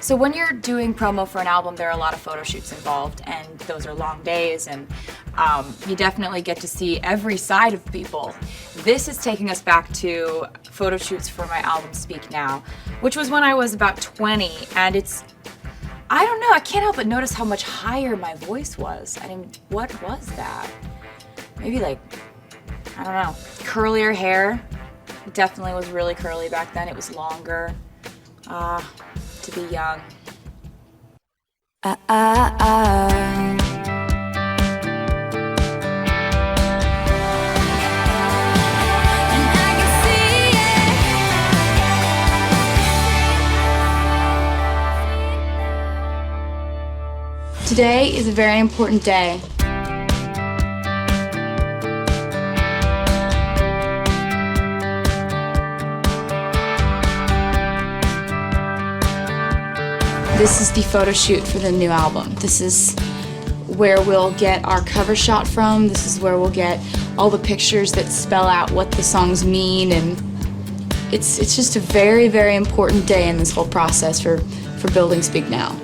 So when you're doing promo for an album, there are a lot of photo shoots involved, and those are long days, and you definitely get to see every side of people. This is taking us back to photo shoots for my album Speak Now, which was when I was about 20, and I don't know, I can't help but notice how much higher my voice was. I mean, what was that? Maybe like, I don't know, curlier hair. It definitely was really curly back then. It was longer. To be young. Today is a very important day. This is the photo shoot for the new album. This is where we'll get our cover shot from. This is where we'll get all the pictures that spell out what the songs mean, and it's just a very, very important day in this whole process for building Speak Now.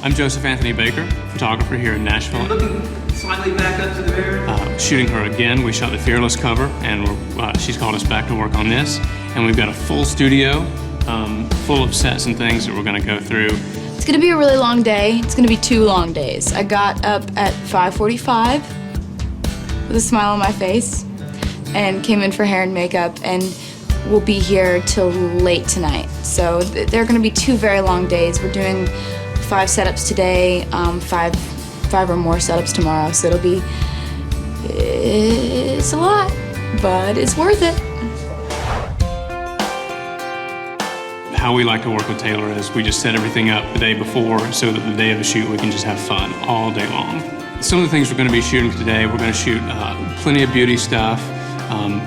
I'm Joseph Anthony Baker, photographer here in Nashville. Looking slightly back up to the very... Shooting her again. We shot the Fearless cover, and she's called us back to work on this. And we've got a full studio full of sets and things that we're going to go through. It's gonna be a really long day. It's gonna be 2 long days. I got up at 5:45 with a smile on my face and came in for hair and makeup, and we'll be here till late tonight. So there are gonna be 2 very long days. We're doing 5 setups today, 5 or more setups tomorrow. So it's a lot, but it's worth it. How we like to work with Taylor is we just set everything up the day before so that the day of the shoot we can just have fun all day long. Some of the things we're going to be shooting today, we're going to shoot plenty of beauty stuff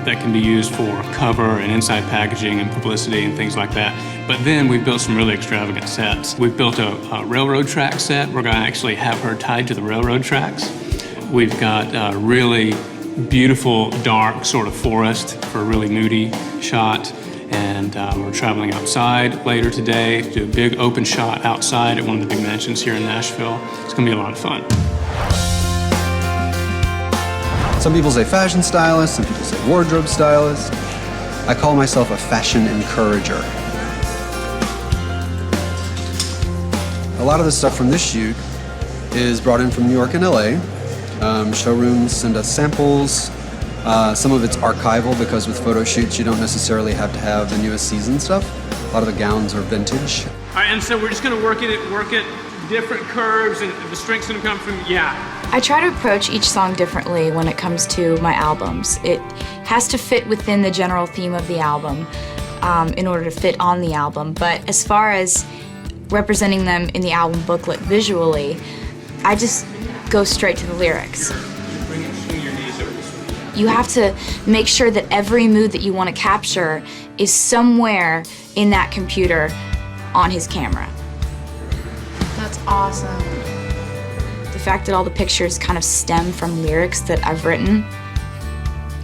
that can be used for cover and inside packaging and publicity and things like that. But then we've built some really extravagant sets. We've built a railroad track set. We're going to actually have her tied to the railroad tracks. We've got a really beautiful, dark sort of forest for a really moody shot. And we're traveling outside later today to do a big open shot outside at one of the big mansions here in Nashville. It's going to be a lot of fun. Some people say fashion stylist, some people say wardrobe stylist. I call myself a fashion encourager. A lot of the stuff from this shoot is brought in from New York and LA. Showrooms send us samples. Some of it's archival because with photo shoots you don't necessarily have to have the newest season stuff. A lot of the gowns are vintage. All right, and so we're just going to work it different curves, and the strength's going to come from, I try to approach each song differently when it comes to my albums. It has to fit within the general theme of the album in order to fit on the album. But as far as representing them in the album booklet visually, I just go straight to the lyrics. You have to make sure that every mood that you want to capture is somewhere in that computer on his camera. That's awesome. The fact that all the pictures kind of stem from lyrics that I've written,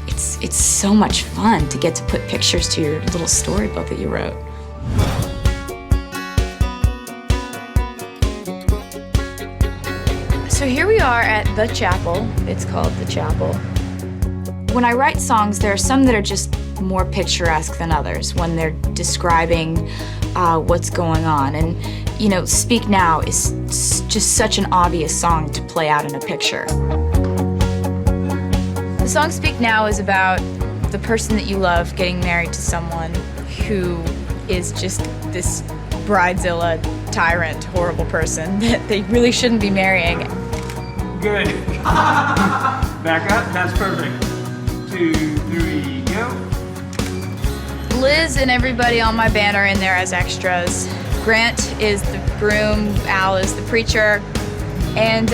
it's so much fun to get to put pictures to your little storybook that you wrote. So here we are at the chapel. It's called the chapel. When I write songs, there are some that are just more picturesque than others when they're describing what's going on. And, you know, Speak Now is just such an obvious song to play out in a picture. The song Speak Now is about the person that you love getting married to someone who is just this bridezilla, tyrant, horrible person that they really shouldn't be marrying. Good. Back up, that's perfect. 2, 3, go. Liz and everybody on my band are in there as extras. Grant is the groom, Al is the preacher, and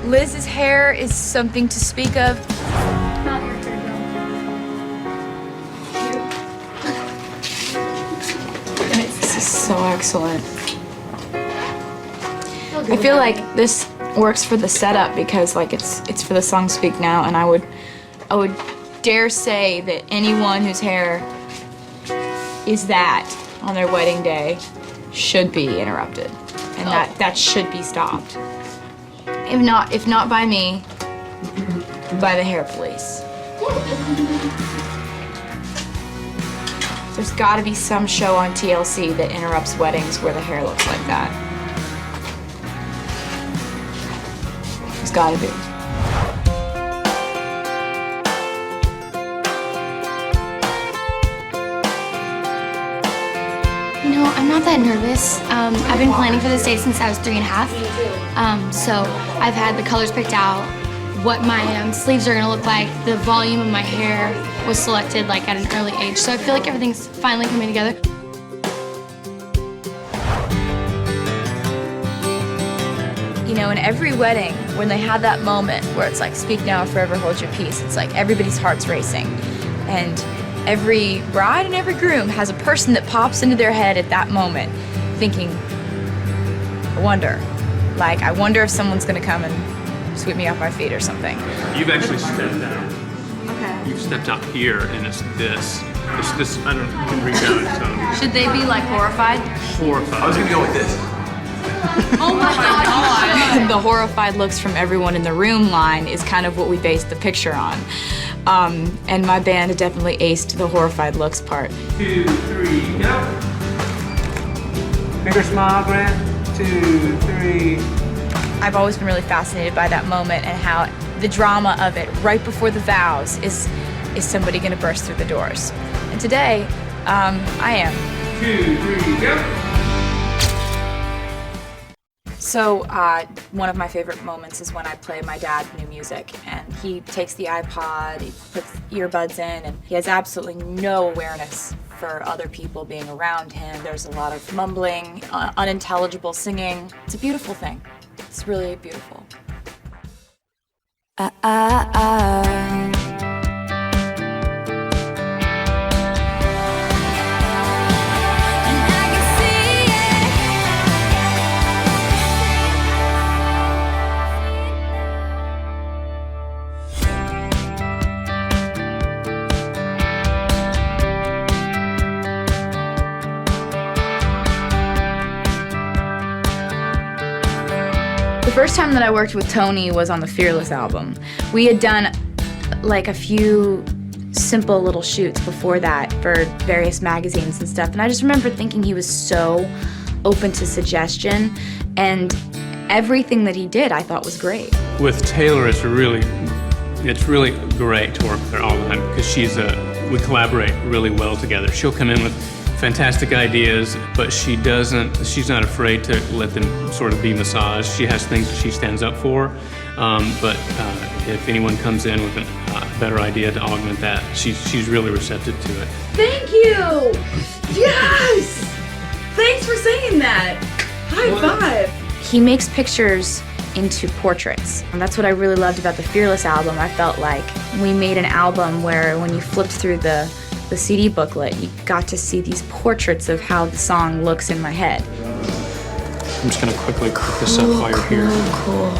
Liz's hair is something to speak of. Not your turn, This is so excellent. I feel like this works for the setup because like it's for the song Speak Now, and I would dare say that anyone whose hair is that on their wedding day should be interrupted, and that should be stopped. If not by me, by the hair police. There's got to be some show on TLC that interrupts weddings where the hair looks like that. There's got to be. You know, I'm not that nervous. I've been planning for this day since I was 3.5. So I've had the colors picked out, what my sleeves are gonna look like, the volume of my hair was selected like at an early age. So I feel like everything's finally coming together. You know, in every wedding, when they have that moment where it's like, speak now or forever hold your peace, it's like everybody's heart's racing. And every bride and every groom has a person that pops into their head at that moment, thinking, I wonder if someone's gonna come and sweep me off my feet or something. You've actually stepped out. Okay. You've stepped out here, and it's this. It's this. I don't know. You can reach out. So Should they be like horrified? horrified. I was gonna go with this. Oh my God. The horrified looks from everyone in the room line is kind of what we based the picture on. And my band definitely aced the horrified looks part. 2, 3, go. Bigger smile, Grant. 2, 3. I've always been really fascinated by that moment and how the drama of it right before the vows is somebody gonna burst through the doors. And today, I am. 2, 3, go. So one of my favorite moments is when I play my dad new music, and he takes the iPod, he puts earbuds in, and he has absolutely no awareness for other people being around him. There's a lot of mumbling, unintelligible singing. It's a beautiful thing. It's really beautiful. The first time that I worked with Tony was on the Fearless album. We had done like a few simple little shoots before that for various magazines and stuff, and I just remember thinking he was so open to suggestion, and everything that he did I thought was great. With Taylor, it's really great to work with her all the time because we collaborate really well together. She'll come in with fantastic ideas, but she's not afraid to let them sort of be massaged. She has things that she stands up for, but if anyone comes in with a better idea to augment that, she's really receptive to it. Thank you! Yes! Thanks for saying that! High five! He makes pictures into portraits. And that's what I really loved about the Fearless album. I felt like we made an album where when you flipped through the CD booklet, you got to see these portraits of how the song looks in my head. I'm just gonna quickly cook this up while you're here. Cool.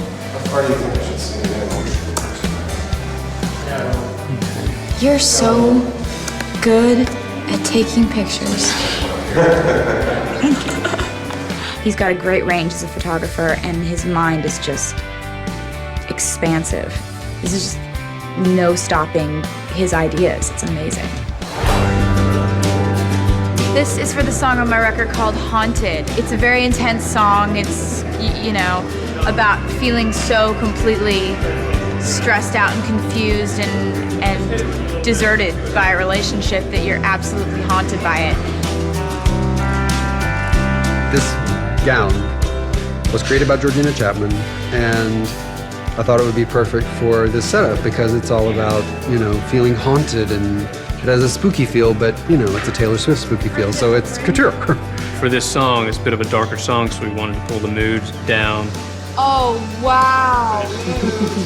You're so good at taking pictures. He's got a great range as a photographer, and his mind is just expansive. There's just no stopping his ideas. It's amazing. This is for the song on my record called Haunted. It's a very intense song. It's, you know, about feeling so completely stressed out and confused and deserted by a relationship that you're absolutely haunted by it. This gown was created by Georgina Chapman, and I thought it would be perfect for this setup because it's all about, you know, feeling haunted, and it has a spooky feel, but, you know, it's a Taylor Swift spooky feel, so it's couture. For this song, it's a bit of a darker song, so we wanted to pull the mood down. Oh, wow.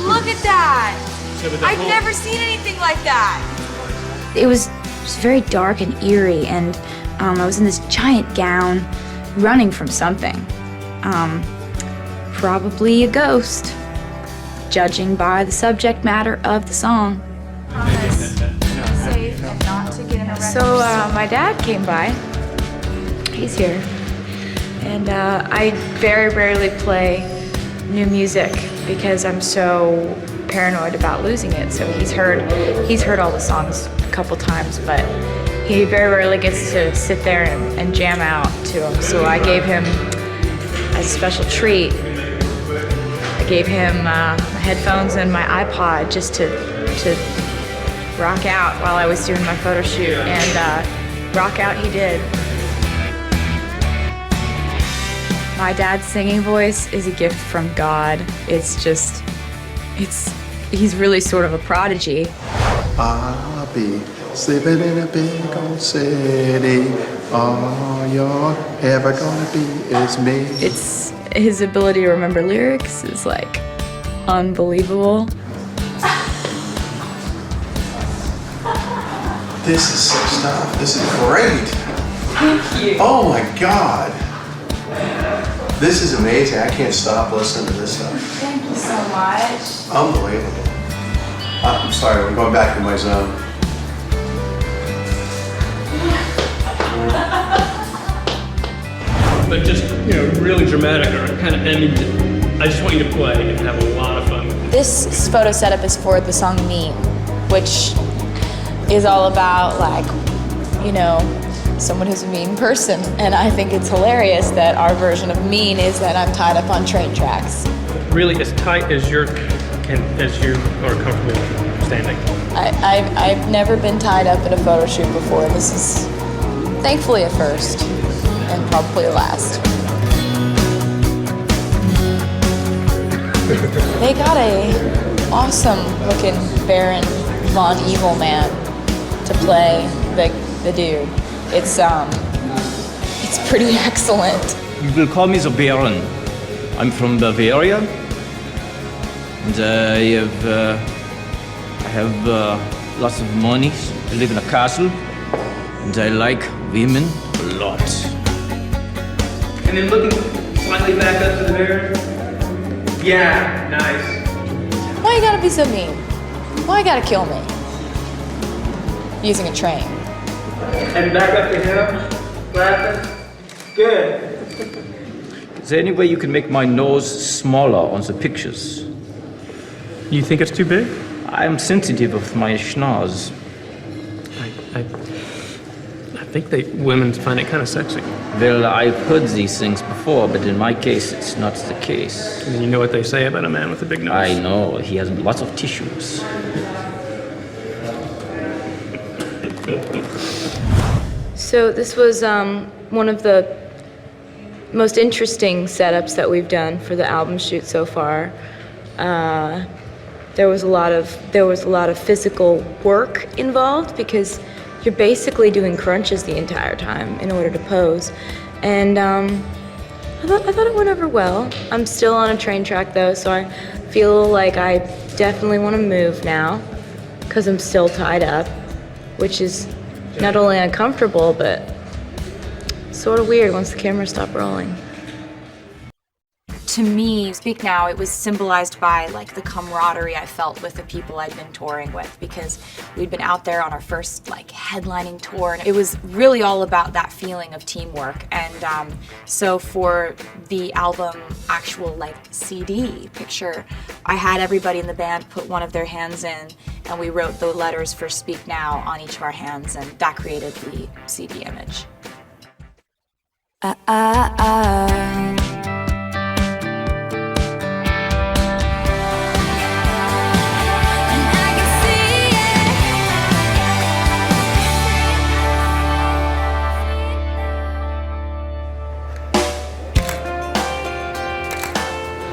Look at that. I've never seen anything like that. It was just very dark and eerie, and I was in this giant gown running from something. Probably a ghost, judging by the subject matter of the song. So my dad came by. He's here. And I very rarely play new music because I'm so paranoid about losing it. So he's heard all the songs a couple times, but he very rarely gets to sit there and jam out to them. So I gave him, as a special treat, I gave him my headphones and my iPod just to rock out while I was doing my photo shoot, and rock out he did. My dad's singing voice is a gift from God. He's really sort of a prodigy. I'll be sleeping in a big old city. All you're ever gonna be is me. It's his ability to remember lyrics is like unbelievable. This is sick stuff. This is great. Thank you. Oh my God. This is amazing. I can't stop listening to this stuff. Thank you so much. Unbelievable. I'm sorry, I'm going back to my zone. But just, really dramatic or kind of, I just want you to play and have a lot of fun with it. This photo setup is for the song Mean, which is all about someone who's a mean person. And I think it's hilarious that our version of mean is that I'm tied up on train tracks. Really as tight as you are comfortable standing. I've never been tied up in a photo shoot before. This is thankfully a first and probably a last. They got a awesome looking Baron Von Evil Man to play the dude. It's pretty excellent. You will call me the Baron. I'm from Bavaria, and I have lots of money. I live in a castle, and I like women a lot. And then looking slightly back up to the mirror. Yeah, nice. Why you gotta be so mean? Why you gotta kill me? Using a train. And back up to him, laughing. Good. Is there any way you can make my nose smaller on the pictures? You think it's too big? I'm sensitive of my schnoz. I think women find it kind of sexy. Well, I've heard these things before, but in my case, it's not the case. And you know what they say about a man with a big nose? I know, he has lots of tissues. So this was one of the most interesting setups that we've done for the album shoot so far. There was a lot of physical work involved because you're basically doing crunches the entire time in order to pose. And I thought it went over well. I'm still on a train track though, so I feel like I definitely want to move now because I'm still tied up, which is not only uncomfortable, but sort of weird once the cameras stop rolling. To me, Speak Now, it was symbolized by the camaraderie I felt with the people I'd been touring with, because we'd been out there on our first headlining tour, and it was really all about that feeling of teamwork. And so for the album actual CD picture, I had everybody in the band put one of their hands in, and we wrote the letters for Speak Now on each of our hands, and that created the CD image.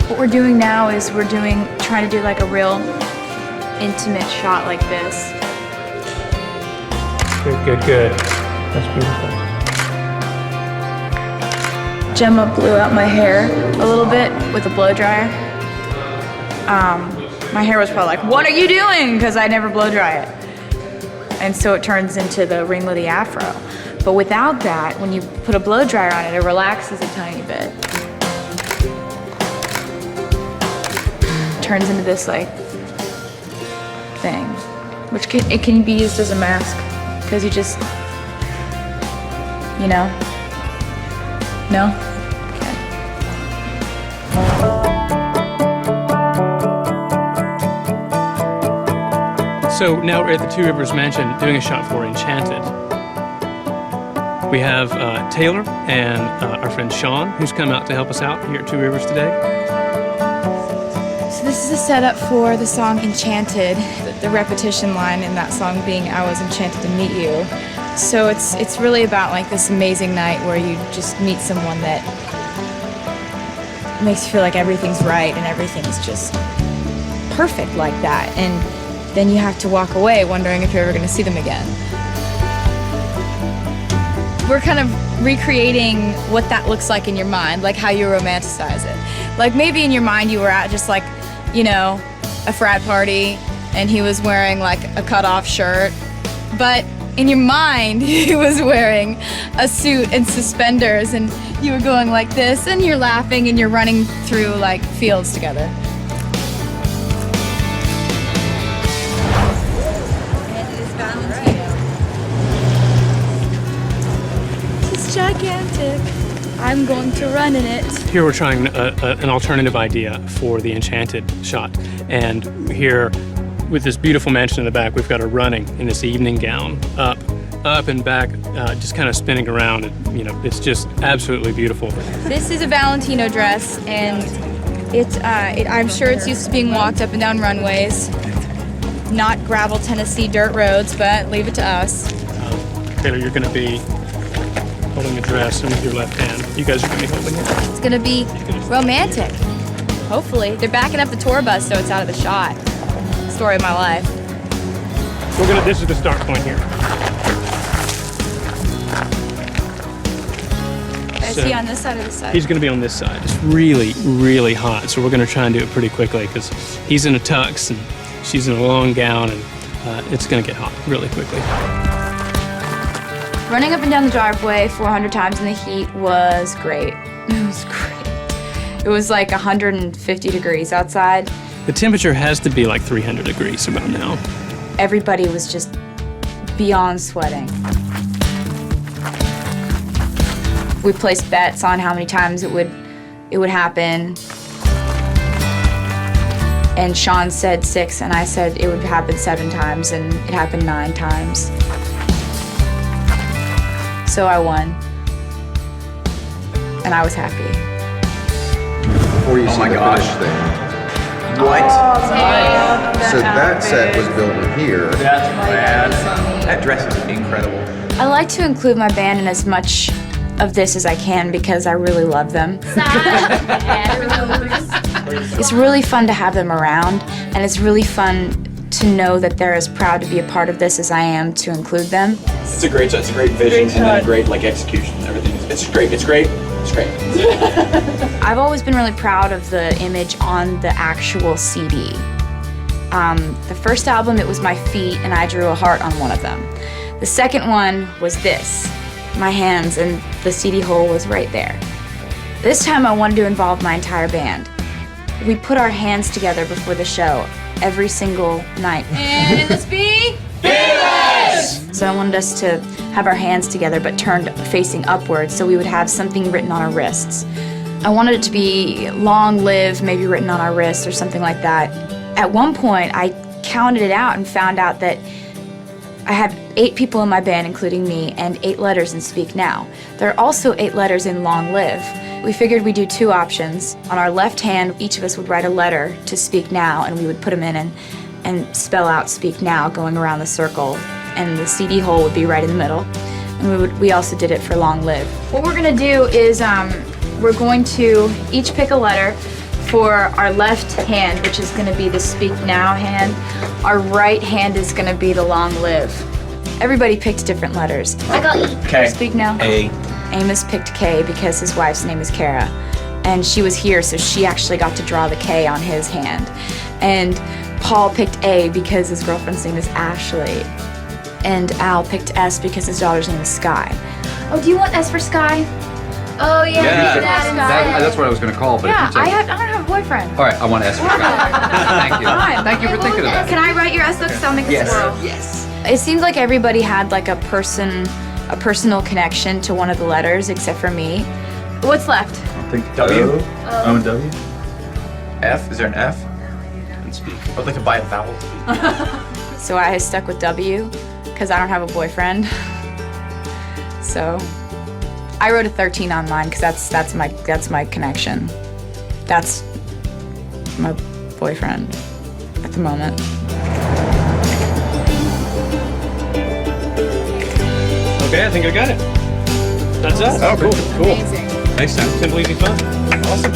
What we're doing now is trying to do a real intimate shot like this. Good. That's beautiful. Gemma blew out my hair a little bit with a blow dryer. My hair was probably what are you doing? Because I never blow dry it. And so it turns into the ringlety afro. But without that, when you put a blow dryer on it, it relaxes a tiny bit. Turns into this thing, which can be used as a mask, because you just, no? So now we're at the Two Rivers Mansion doing a shot for Enchanted. We have Taylor and our friend Sean, who's come out to help us out here at Two Rivers today. So this is a setup for the song Enchanted, the repetition line in that song being I was enchanted to meet you. So it's really about like this amazing night where you just meet someone that makes you feel like everything's right and everything's just perfect like that. And then you have to walk away wondering if you're ever going to see them again. We're kind of recreating what that looks like in your mind, like how you romanticize it. Like maybe in your mind you were at just like, you know, a frat party and he was wearing like a cut-off shirt, but in your mind he was wearing a suit and suspenders and you were going like this and you're laughing and you're running through like fields together. Gigantic. I'm going to run in it. Here we're trying an alternative idea for the Enchanted shot. And here, with this beautiful mansion in the back, we've got her running in this evening gown, up and back, just kind of spinning around. And, you know, it's just absolutely beautiful. This is a Valentino dress, and I'm sure it's used to being walked up and down runways. Not gravel Tennessee dirt roads, but leave it to us. Taylor, you're going to be holding the dress, and with your left hand, you guys are going to be holding it. It's gonna be romantic. Hopefully. They're backing up the tour bus so it's out of the shot. Story of my life. This is the start point here. Is he on this side or this side? He's going to be on this side. It's really, really hot, so we're going to try and do it pretty quickly because he's in a tux and she's in a long gown, and it's going to get hot really quickly. Running up and down the driveway 400 times in the heat was great. It was great. It was like 150 degrees outside. The temperature has to be like 300 degrees about now. Everybody was just beyond sweating. We placed bets on how many times it would happen. And Sean said 6, and I said it would happen 7 times, and it happened 9 times. So I won, and I was happy. Before you see the finish thing. What? So that set was built in here. That's bad. That dress is incredible. I like to include my band in as much of this as I can because I really love them. It's really fun to have them around, and it's really fun to know that they're as proud to be a part of this as I am to include them. It's a great shot. It's a great vision and then a great execution. Everything. It's great. It's great. It's great. I've always been really proud of the image on the actual CD. The first album, it was my feet, and I drew a heart on one of them. The second one was this, my hands, and the CD hole was right there. This time I wanted to involve my entire band. We put our hands together before the show every single night. And let's be fearless! So I wanted us to have our hands together but turned facing upwards so we would have something written on our wrists. I wanted it to be long live, maybe written on our wrists or something like that. At one point I counted it out and found out that I have 8 people in my band, including me, and 8 letters in Speak Now. There are also 8 letters in Long Live. We figured we'd do 2 options. On our left hand, each of us would write a letter to Speak Now, and we would put them in and spell out Speak Now going around the circle, and the CD hole would be right in the middle. And we also did it for Long Live. What we're gonna do is we're going to each pick a letter for our left hand, which is gonna be the Speak Now hand. Our right hand is gonna be the Long Live. Everybody picked different letters. I got E. Okay. Speak Now. A. Amos picked K because his wife's name is Kara. And she was here, so she actually got to draw the K on his hand. And Paul picked A because his girlfriend's name is Ashley. And Al picked S because his daughter's name is Sky. Oh, do you want S for Sky? Oh, yeah. That's what I was going to call, but Yeah, if you I said, don't have a boyfriend. all right, I want S for Sky. Thank you. Fine. Thank you for thinking of that. Can I write your S though? Because I'll make a swirl. Yes. It seems like everybody had like a personal connection to one of the letters except for me. What's left? I think W. O and W. F? Is there an F? I'd like to buy a vowel. So I stuck with W because I don't have a boyfriend. So I wrote a 13 on mine because that's my connection. That's my boyfriend at the moment. Okay, I think I got it. That's it. Oh, cool. Cool. Amazing. Thanks, Sam. Simple, easy, fun. Awesome.